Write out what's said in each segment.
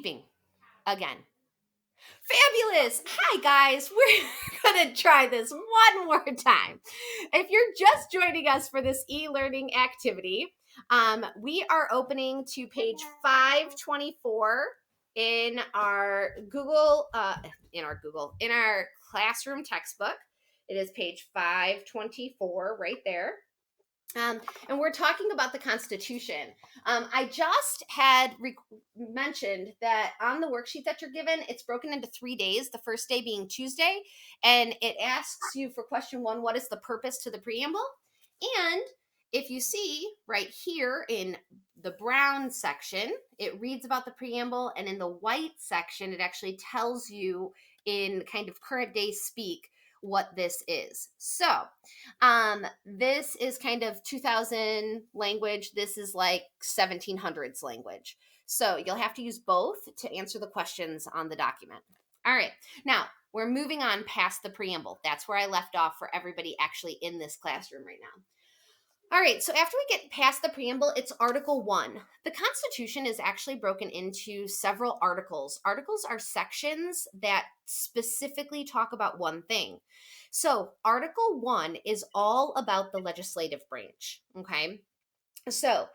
beeping again. Fabulous. Hi, guys. We're going to try this one more time. If you're just joining us for this e-learning activity, we are opening to page 524 in our in our classroom textbook. It is page 524 right there. And we're talking about the Constitution. I just had mentioned that on the worksheet that you're given, it's broken into 3 days, the first day being Tuesday, and it asks you for question 1, what is the purpose to the preamble? And if you see right here in the brown section, it reads about the preamble, and in the white section, it actually tells you in kind of current day speak what this is. So, this is kind of 2000 language. This is like 1700s language. So you'll have to use both to answer the questions on the document. All right. Now, we're moving on past the preamble. That's where I left off for everybody actually in this classroom right now. All right, so after we get past the preamble, it's Article 1. The Constitution is actually broken into several articles. Articles are sections that specifically talk about one thing. So, Article 1 is all about the legislative branch, okay? So,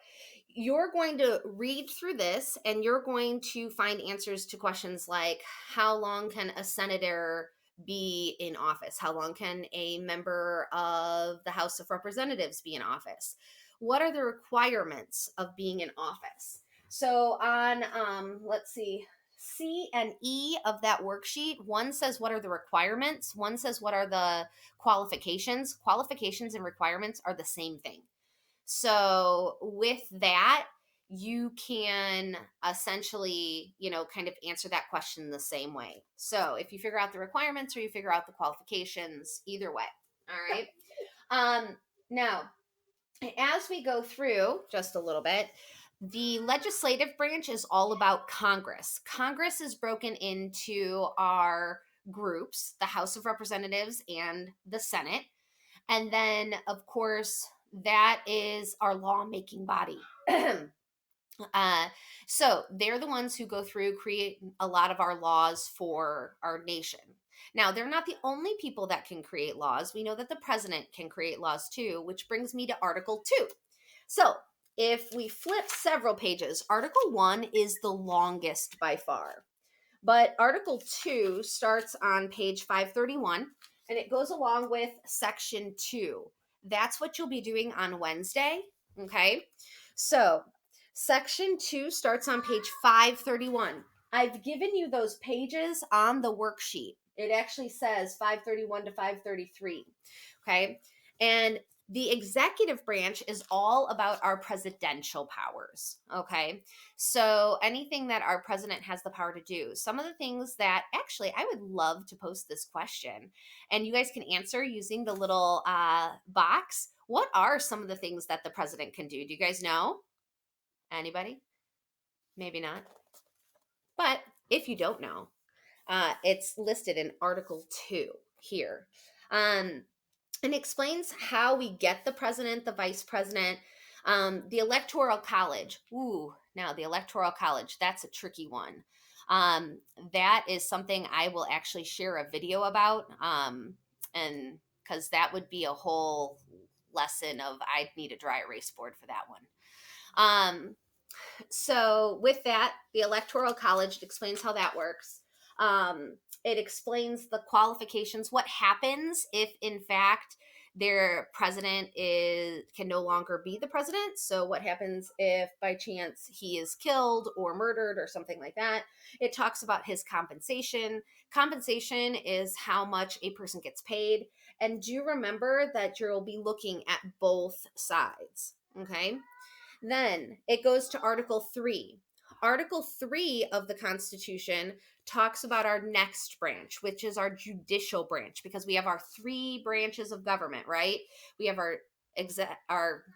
you're going to read through this and you're going to find answers to questions like how long can a senator be in office? How long can a member of the House of Representatives be in office? What are the requirements of being in office? So on let's see, C and E of that worksheet, one says what are the requirements, one says what are the qualifications. Qualifications and requirements are the same thing. So with that, you can essentially, kind of answer that question the same way. So if you figure out the requirements or you figure out the qualifications, either way. All right. Now, as we go through just a little bit, the legislative branch is all about Congress. Congress is broken into our groups, the House of Representatives and the Senate. And then, of course, that is our lawmaking body. So they're the ones who go through, create a lot of our laws for our nation. Now, they're not the only people that can create laws. We know that the president can create laws too, which brings me to Article 2. So if we flip several pages, Article 1 is the longest by far. But Article 2 starts on page 531 and it goes along with Section 2. That's what you'll be doing on Wednesday. Okay. So Section 2 starts on page 531. I've given you those pages on the worksheet. It actually says 531 to 533. Okay. And the executive branch is all about our presidential powers. Okay. So anything that our president has the power to do. Some of the things that actually I would love to post this question and you guys can answer using the little box. What are some of the things that the president can do? Do you guys know? Anybody? Maybe not. But if you don't know, it's listed in Article 2 here. And explains how we get the president, the vice president, the electoral college. Ooh, now the electoral college, that's a tricky one. That is something I will actually share a video about. And because that would be a whole lesson of I'd need a dry erase board for that one. So with that, the electoral college explains how that works. It explains the qualifications, what happens if in fact their president can no longer be the president. So what happens if by chance he is killed or murdered or something like that. It talks about his compensation. Compensation is how much a person gets paid. And do remember that you'll be looking at both sides. Okay. Then it goes to Article 3. Article 3 of the Constitution talks about our next branch, which is our judicial branch, because we have our 3 branches of government, right? We have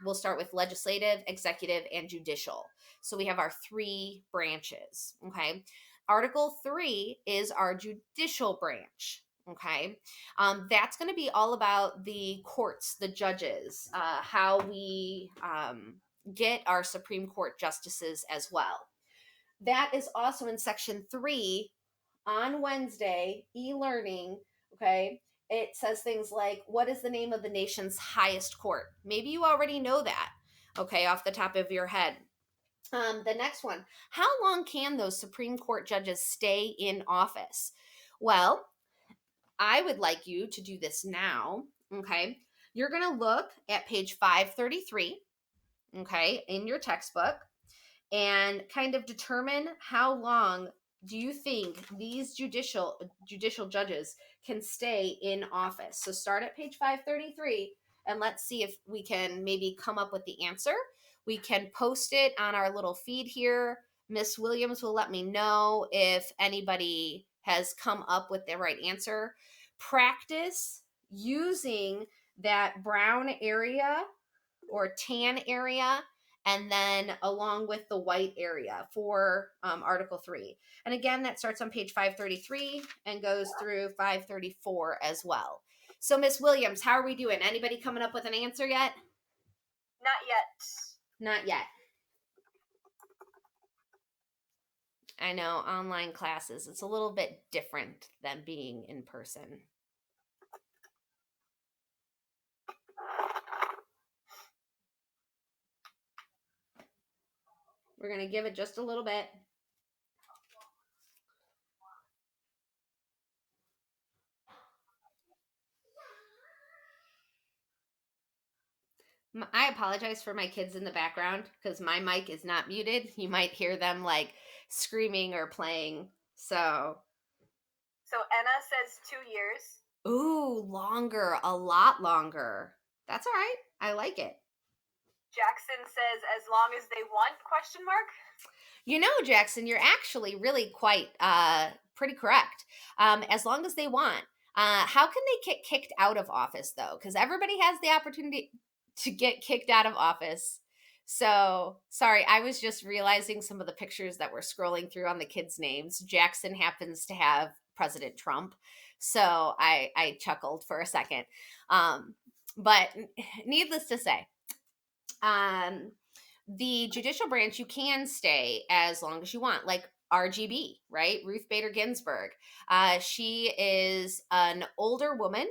we'll start with legislative, executive, and judicial. So we have our 3 branches, okay? Article 3 is our judicial branch. Okay. That's going to be all about the courts, the judges, how we get our Supreme Court justices as well. that is also in section 3 on Wednesday, e-learning. Okay. It says things like, what is the name of the nation's highest court? Maybe you already know that, okay, off the top of your head. The next one, how long can those Supreme Court judges stay in office? Well, I would like you to do this now, okay? You're going to look at page 533, okay, in your textbook, and kind of determine how long do you think these judicial judges can stay in office. So start at page 533 and let's see if we can maybe come up with the answer. We can post it on our little feed here. Miss Williams will let me know if anybody has come up with the right answer. Practice using that brown area or tan area, and then along with the white area for Article 3. And again, that starts on page 533 and goes through 534 as well. So, Miss Williams, how are we doing? Anybody coming up with an answer yet? Not yet. Not yet. I know, online classes, it's a little bit different than being in person. We're going to give it just a little bit. I apologize for my kids in the background because my mic is not muted. You might hear them like screaming or playing. So Anna says 2 years. Ooh, longer, a lot longer. That's all right. I like it. Jackson says as long as they want, question mark. You know, Jackson, you're actually really quite pretty correct. As long as they want. How can they get kicked out of office though? Because everybody has the opportunity to get kicked out of office. So sorry, I was just realizing some of the pictures that we're scrolling through on the kids' names. Jackson happens to have President Trump. So I chuckled for a second. But needless to say, the judicial branch, you can stay as long as you want, like RGB, right? Ruth Bader Ginsburg. She is an older woman.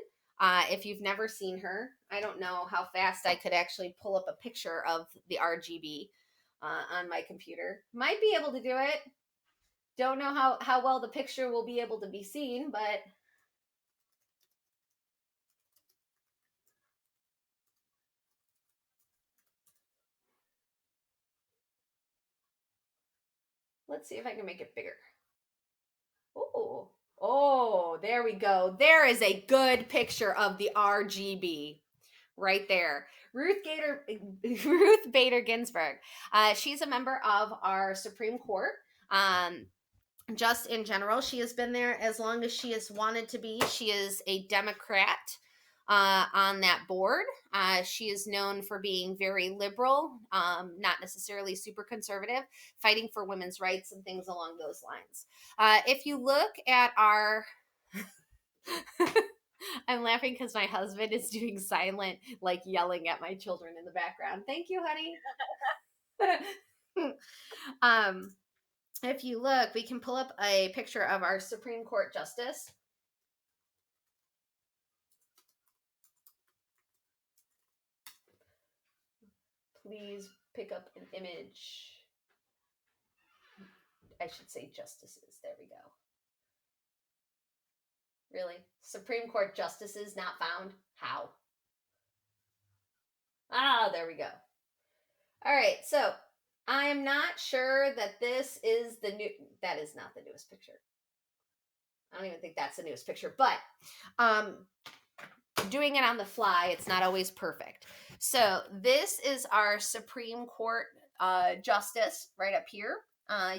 If you've never seen her, I don't know how fast I could actually pull up a picture of the RGB on my computer. Might be able to do it. Don't know how well the picture will be able to be seen, but let's see if I can make it bigger. Oh, there we go. There is a good picture of the RGB right there. Ruth Bader Ginsburg. She's a member of our Supreme Court. Just in general, she has been there as long as she has wanted to be. She is a Democrat on that board. She is known for being very liberal, not necessarily super conservative, fighting for women's rights and things along those lines. If you look at our I'm laughing because my husband is doing silent, like yelling at my children in the background. Thank you, honey. If you look, we can pull up a picture of our Supreme Court justice. Please pick up an image. I should say justices. There we go. Really? Supreme Court justices not found? How? Ah, there we go. All right, so I am not sure that this is the new, that is not the newest picture. I don't even think that's the newest picture, but doing it on the fly, it's not always perfect. So this is our Supreme Court justice right up here.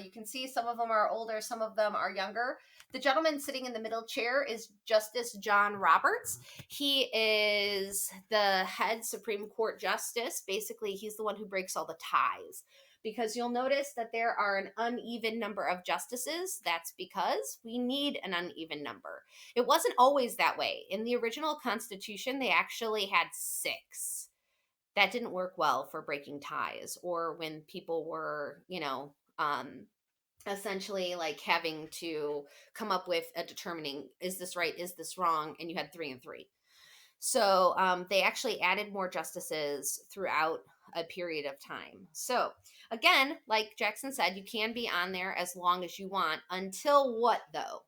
You can see some of them are older, some of them are younger. The gentleman sitting in the middle chair is Justice John Roberts. He is the head Supreme Court justice. Basically, he's the one who breaks all the ties. Because you'll notice that there are an uneven number of justices. That's because we need an uneven number. It wasn't always that way. In the original Constitution, they actually had 6. That didn't work well for breaking ties or when people were, essentially like having to come up with a determining, is this right, is this wrong, and you had 3 and 3. So they actually added more justices throughout a period of time. So again, like Jackson said, you can be on there as long as you want. Until what, though?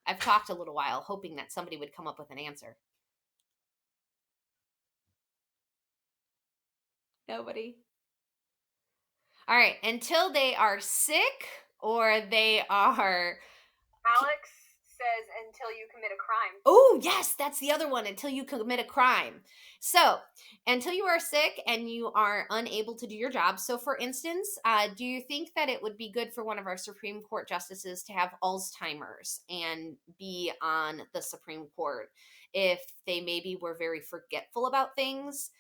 I've talked a little while, hoping that somebody would come up with an answer. Nobody. All right, until they are sick or they are. Alex says until you commit a crime. Oh, yes, that's the other one, until you commit a crime. So, until you are sick and you are unable to do your job. So, for instance, do you think that it would be good for one of our Supreme Court justices to have Alzheimer's and be on the Supreme Court if they maybe were very forgetful about things?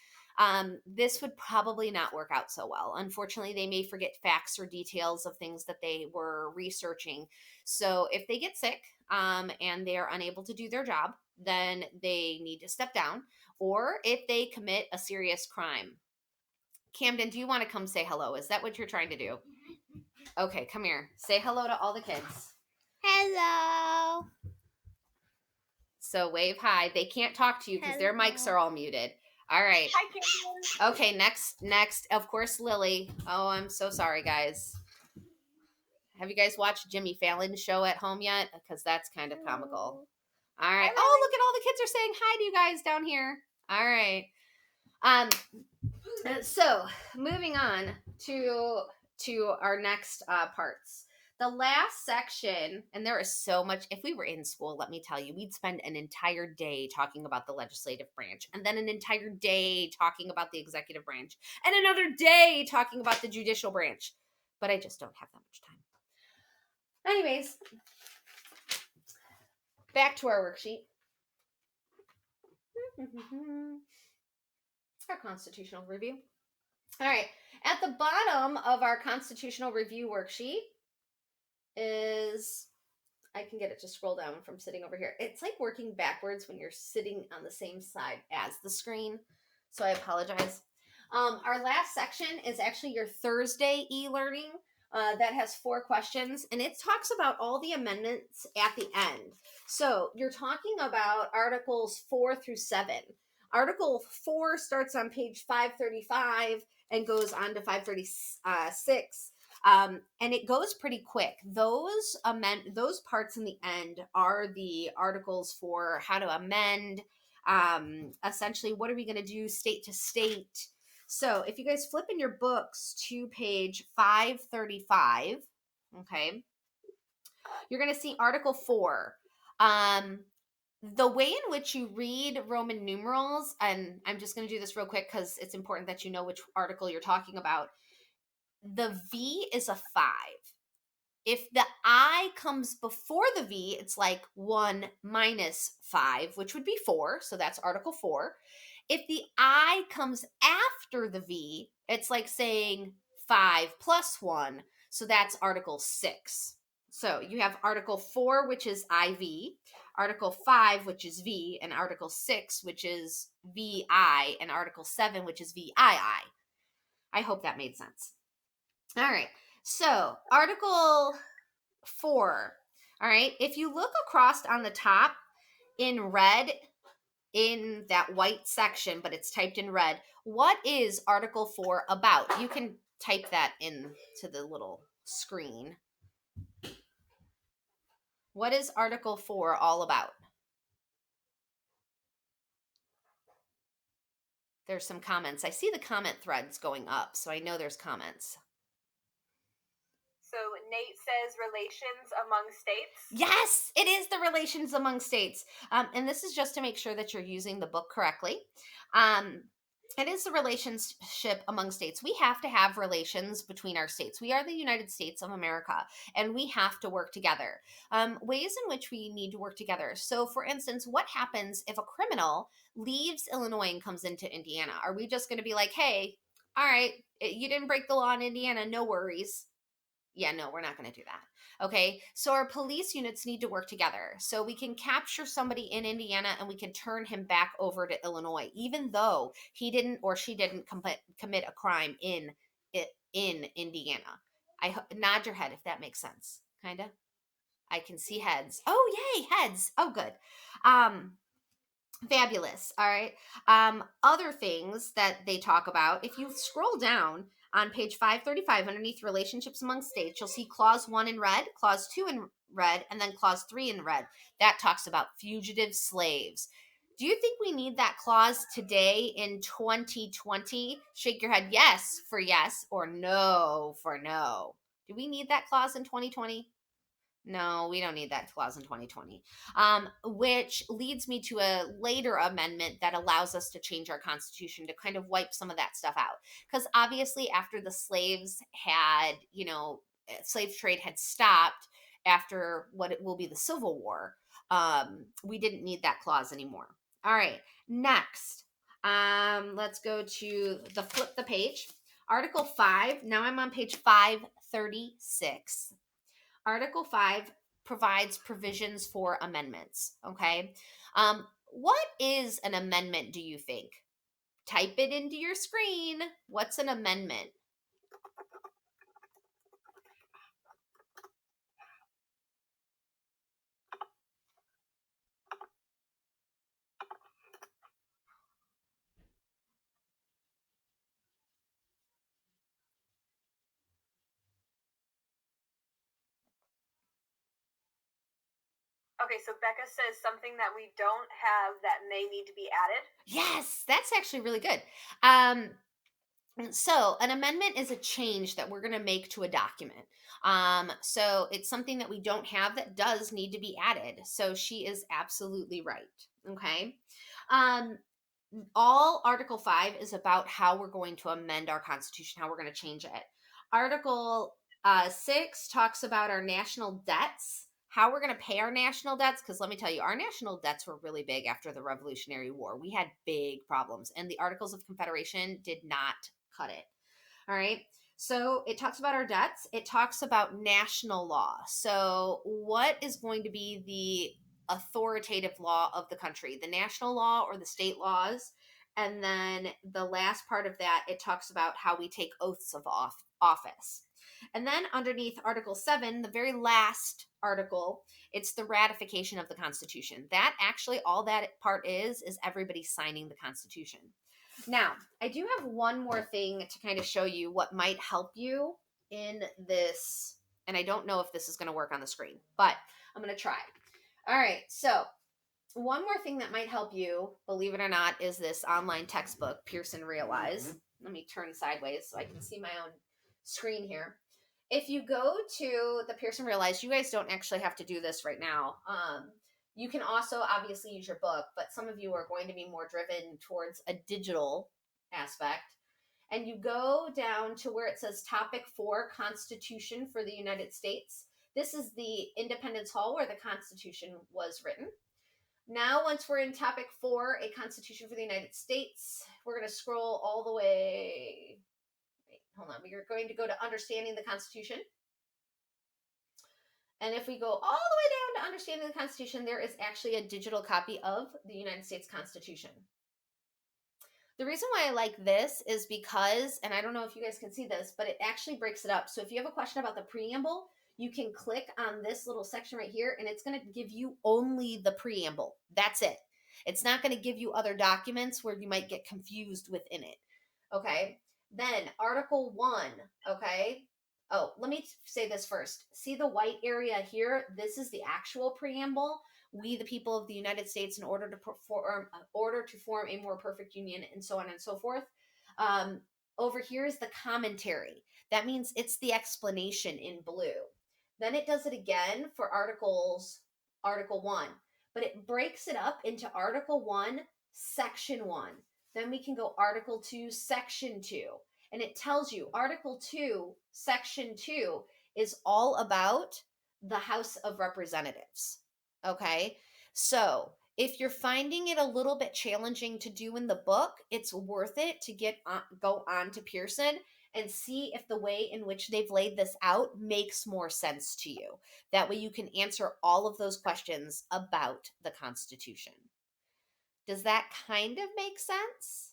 This would probably not work out so well. Unfortunately, they may forget facts or details of things that they were researching. So, if they get sick, and they are unable to do their job, then they need to step down, or if they commit a serious crime. Camden, do you want to come say hello? Is that what you're trying to do? Okay, come here. Say hello to all the kids. Hello. So wave hi. They can't talk to you because their mics are all muted. All right. Hi, Camden. Okay, next, of course, Lily. Oh, I'm so sorry, guys. Have you guys watched Jimmy Fallon's show at home yet? Because that's kind of comical. All right. Oh, look at all the kids are saying hi to you guys down here. All right. So moving on to our next parts. The last section, and there is so much. If we were in school, let me tell you, we'd spend an entire day talking about the legislative branch, and then an entire day talking about the executive branch, and another day talking about the judicial branch. But I just don't have that much time. Anyways, back to our worksheet. Our constitutional review. All right. At the bottom of our constitutional review worksheet is, I can get it to scroll down from sitting over here. It's like working backwards when you're sitting on the same side as the screen. So I apologize. Our last section is actually your Thursday e-learning. That has 4 questions, and it talks about all the amendments at the end. So you're talking about Articles 4 through 7. Article 4 starts on page 535 and goes on to 536. And it goes pretty quick. Those parts in the end are the articles for how to amend. Essentially, what are we going to do state to state? So if you guys flip in your books to page 535, okay, you're going to see Article 4. The way in which you read Roman numerals, and I'm just going to do this real quick because it's important that you know which article you're talking about. The V is a 5. If the I comes before the V, it's like 1 minus 5, which would be 4. So that's Article 4. If the I comes after the V, it's like saying 5 plus 1. So that's Article 6. So you have Article 4, which is IV, Article 5, which is V, and Article 6, which is VI, and Article 7, which is VII. I hope that made sense. All right. So Article 4. All right. If you look across on the top in red, in that white section, but it's typed in red, what is Article 4 about? You can type that into the little screen. What is Article 4 all about? There's some comments. I see the comment threads going up, so I know there's comments. So Nate says relations among states. Yes, it is the relations among states. And this is just to make sure that you're using the book correctly. It is the relationship among states. We have to have relations between our states. We are the United States of America, and we have to work together. Ways in which we need to work together. So, for instance, what happens if a criminal leaves Illinois and comes into Indiana? Are we just going to be like, hey, all right, you didn't break the law in Indiana, no worries? Yeah, no, we're not going to do that. Okay, so our police units need to work together. So we can capture somebody in Indiana and we can turn him back over to Illinois, even though he didn't or she didn't commit a crime in Indiana. Nod your head if that makes sense. Kind of. I can see heads. Oh, yay, heads. Oh, good. Um, Fabulous. All right. Other things that they talk about, if you scroll down on page 535 underneath relationships among states, you'll see clause 1 in red, clause 2 in red, and then clause 3 in red. That talks about fugitive slaves. Do you think we need that clause today in 2020? Shake your head yes for yes or no for no. Do we need that clause in 2020? No, we don't need that clause in 2020. Which leads me to a later amendment that allows us to change our constitution to kind of wipe some of that stuff out. Because obviously, after the slaves had, slave trade had stopped after what it will be the Civil War, we didn't need that clause anymore. All right, next, let's go to the flip the page. Article 5. Now I'm on page 536. Article 5 provides provisions for amendments. Okay. What is an amendment, do you think? Type it into your screen. What's an amendment? Okay, so Becca says something that we don't have that may need to be added. Yes, that's actually really good. So an amendment is a change that we're going to make to a document. So it's something that we don't have that does need to be added. So she is absolutely right. Okay. Um, all Article 5 is about how we're going to amend our Constitution, how we're going to change it. Article 6 talks about our national debts, how we're going to pay our national debts. Because let me tell you, our national debts were really big after the Revolutionary War. We had big problems, and the Articles of Confederation did not cut it. All right. So it talks about our debts. It talks about national law. So, what is going to be the authoritative law of the country, the national law or the state laws? And then the last part of that, it talks about how we take oaths of office. And then underneath Article 7, the very last article, it's the ratification of the Constitution. That actually, all that part is everybody signing the Constitution. Now, I do have one more thing to kind of show you what might help you in this. And I don't know if this is going to work on the screen, but I'm going to try. All right. So, one more thing that might help you, believe it or not, is this online textbook, Pearson Realize. Let me turn sideways so I can see my own screen here. If you go to the Pearson Realize, you guys don't actually have to do this right now. You can also obviously use your book, but some of you are going to be more driven towards a digital aspect. And you go down to where it says Topic 4, Constitution for the United States. This is the Independence Hall where the Constitution was written. Now, once we're in Topic 4, a Constitution for the United States, we're going to scroll all the way. Wait, hold on. We're going to go to Understanding the Constitution. And if we go all the way down to Understanding the Constitution, there is actually a digital copy of the United States Constitution. The reason why I like this is because, and I don't know if you guys can see this, but it actually breaks it up. So if you have a question about the preamble, you can click on this little section right here, and it's going to give you only the preamble. That's it. It's not going to give you other documents where you might get confused within it. Okay. Then Article 1. Okay. Oh, let me say this first. See the white area here? This is the actual preamble. We, the people of the United States, in order to form a more perfect union, and so on and so forth. Over here is the commentary. That means it's the explanation in blue. Then it does it again for Article 1, but it breaks it up into Article 1, Section 1. Then we can go Article 2, Section 2. And it tells you Article 2, Section 2 is all about the House of Representatives. Okay, so if you're finding it a little bit challenging to do in the book, it's worth it to go on to Pearson and see if the way in which they've laid this out makes more sense to you. That way you can answer all of those questions about the Constitution. Does that kind of make sense?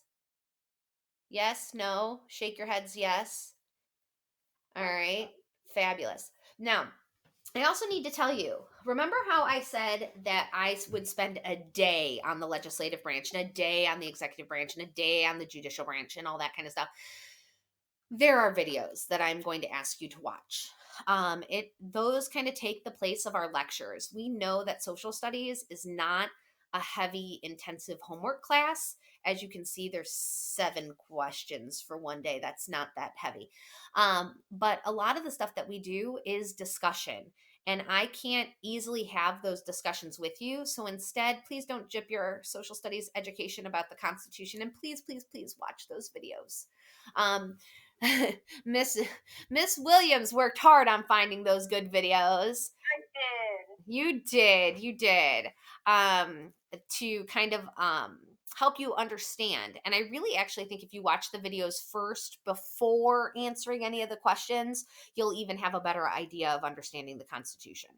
Yes, no, shake your heads, yes. All right, fabulous. Now, I also need to tell you, remember how I said that I would spend a day on the legislative branch and a day on the executive branch and a day on the judicial branch and all that kind of stuff? There are videos that I'm going to ask you to watch. Those kind of take the place of our lectures. We know that social studies is not a heavy, intensive homework class. As you can see, there's 7 questions for one day. That's not that heavy. But a lot of the stuff that we do is discussion. And I can't easily have those discussions with you. So instead, please don't jip your social studies education about the Constitution. And please, please, please watch those videos. Um, Miss Miss Williams worked hard on finding those good videos. I did. You did. To kind of help you understand. And I really actually think if you watch the videos first before answering any of the questions, you'll even have a better idea of understanding the Constitution.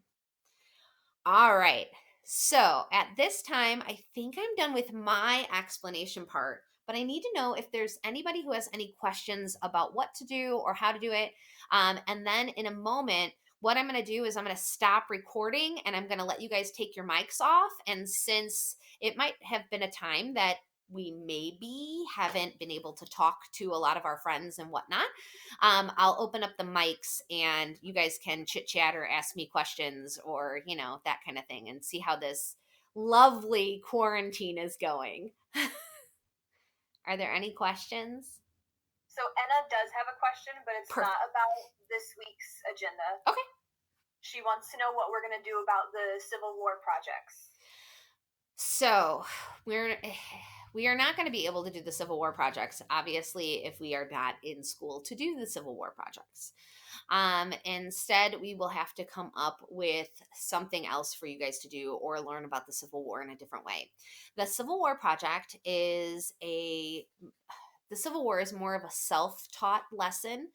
All right. So at this time, I think I'm done with my explanation part, but I need to know if there's anybody who has any questions about what to do or how to do it. And then in a moment, what I'm going to do is I'm going to stop recording and I'm going to let you guys take your mics off. And since it might have been a time that we maybe haven't been able to talk to a lot of our friends and whatnot, I'll open up the mics and you guys can chit chat or ask me questions or, that kind of thing and see how this lovely quarantine is going. Are there any questions? So Enna does have a question, but it's Perfect. not about this week's agenda. Okay. She wants to know what we're going to do about the Civil War projects. So we are not going to be able to do the Civil War projects, obviously, if we are not in school to do the Civil War projects. Instead, we will have to come up with something else for you guys to do or learn about the Civil War in a different way. The Civil War project is the Civil War is more of a self-taught lesson.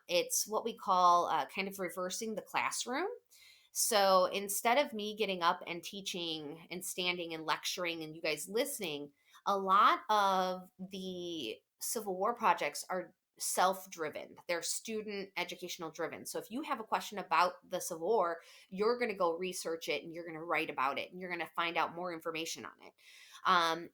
It's what we call kind of reversing the classroom. So instead of me getting up and teaching and standing and lecturing and you guys listening, a lot of the Civil War projects are self-driven. They're student educational driven. So if you have a question about the Civil War, you're going to go research it and you're going to write about it and you're going to find out more information on it.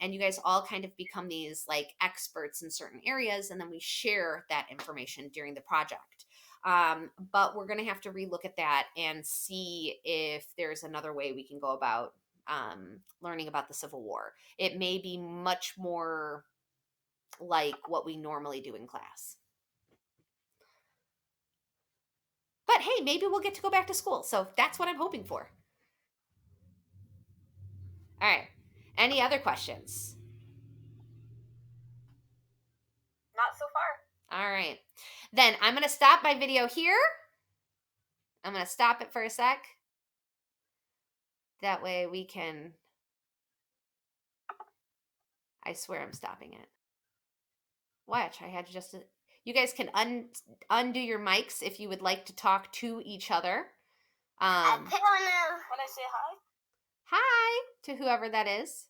And you guys all kind of become these like experts in certain areas, and then we share that information during the project. But we're going to have to relook at that and see if there's another way we can go about learning about the Civil War. It may be much more like what we normally do in class. But hey, maybe we'll get to go back to school. So that's what I'm hoping for. All right. Any other questions? Not so far. All right. Then I'm going to stop my video here. I'm going to stop it for a sec. That way we can... I swear I'm stopping it. Watch, I had just... You guys can undo your mics if you would like to talk to each other. I put on When I say hi? Hi to whoever that is.